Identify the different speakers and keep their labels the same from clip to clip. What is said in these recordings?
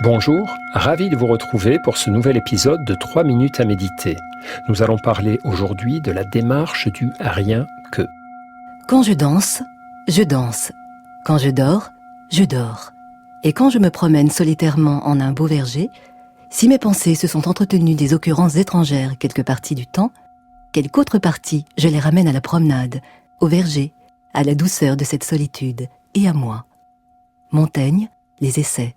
Speaker 1: Bonjour, ravi de vous retrouver pour ce nouvel épisode de 3 minutes à méditer. Nous allons parler aujourd'hui de la démarche du rien que.
Speaker 2: Quand je danse, je danse. Quand je dors, je dors. Et quand je me promène solitairement en un beau verger, si mes pensées se sont entretenues des occurrences étrangères quelque partie du temps, quelque autre partie je les ramène à la promenade, au verger, à la douceur de cette solitude, et à moi. Montaigne les essaie.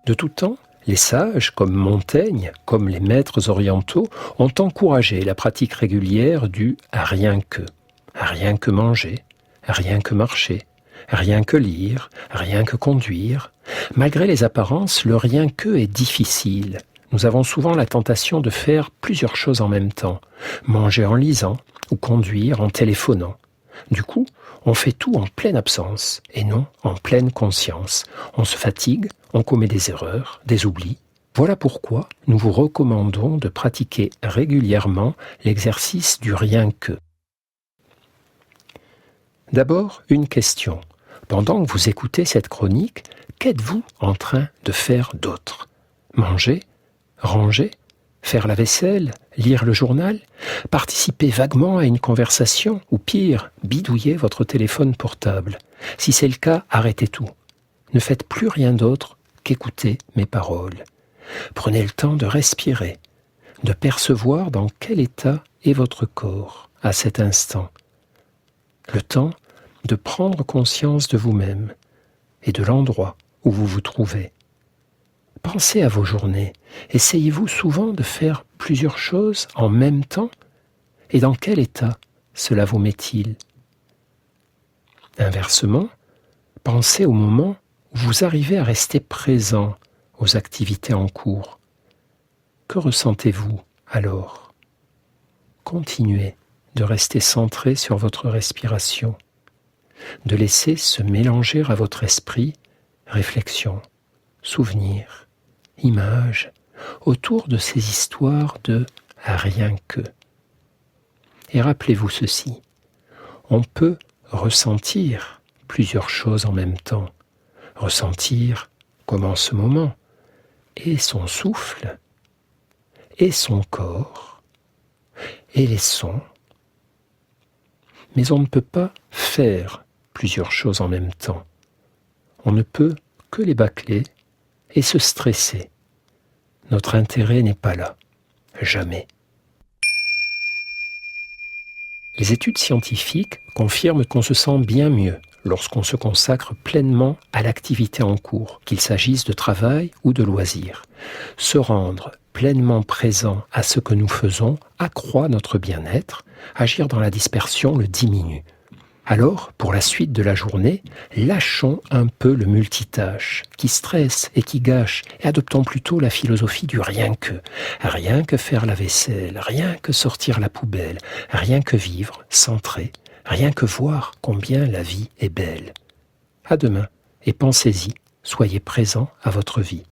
Speaker 1: De tout temps, les sages, comme Montaigne, comme les maîtres orientaux, ont encouragé la pratique régulière du rien que. Rien que manger, rien que marcher, rien que lire, rien que conduire. Malgré les apparences, le rien que est difficile. Nous avons souvent la tentation de faire plusieurs choses en même temps. Manger en lisant ou conduire en téléphonant. Du coup, on fait tout en pleine absence et non en pleine conscience. On se fatigue, on commet des erreurs, des oublis. Voilà pourquoi nous vous recommandons de pratiquer régulièrement l'exercice du rien que. D'abord, une question. Pendant que vous écoutez cette chronique, qu'êtes-vous en train de faire d'autre ? Manger ? Ranger ? Faire la vaisselle ? Lire le journal ? Participer vaguement à une conversation ? Ou pire, bidouiller votre téléphone portable ? Si c'est le cas, arrêtez tout. Ne faites plus rien d'autre qu'écouter mes paroles. Prenez le temps de respirer, de percevoir dans quel état est votre corps à cet instant. Le temps de prendre conscience de vous-même et de l'endroit où vous vous trouvez. Pensez à vos journées. Essayez-vous souvent de faire plusieurs choses en même temps ? Et dans quel état cela vous met-il ? Inversement, pensez au moment où vous arrivez à rester présent aux activités en cours. Que ressentez-vous alors ? Continuez de rester centré sur votre respiration, de laisser se mélanger à votre esprit réflexions, souvenirs, images, autour de ces histoires de rien que. Et rappelez-vous ceci, on peut ressentir plusieurs choses en même temps, ressentir comme en ce moment, et son souffle, et son corps, et les sons. Mais on ne peut pas faire plusieurs choses en même temps. On ne peut que les bâcler et se stresser. Notre intérêt n'est pas là, jamais. Les études scientifiques confirment qu'on se sent bien mieux lorsqu'on se consacre pleinement à l'activité en cours, qu'il s'agisse de travail ou de loisirs. Se rendre pleinement présent à ce que nous faisons accroît notre bien-être, agir dans la dispersion le diminue. Alors, pour la suite de la journée, lâchons un peu le multitâche qui stresse et qui gâche et adoptons plutôt la philosophie du rien que. Rien que faire la vaisselle, rien que sortir la poubelle, rien que vivre, centré, rien que voir combien la vie est belle. À demain et pensez-y, soyez présent à votre vie.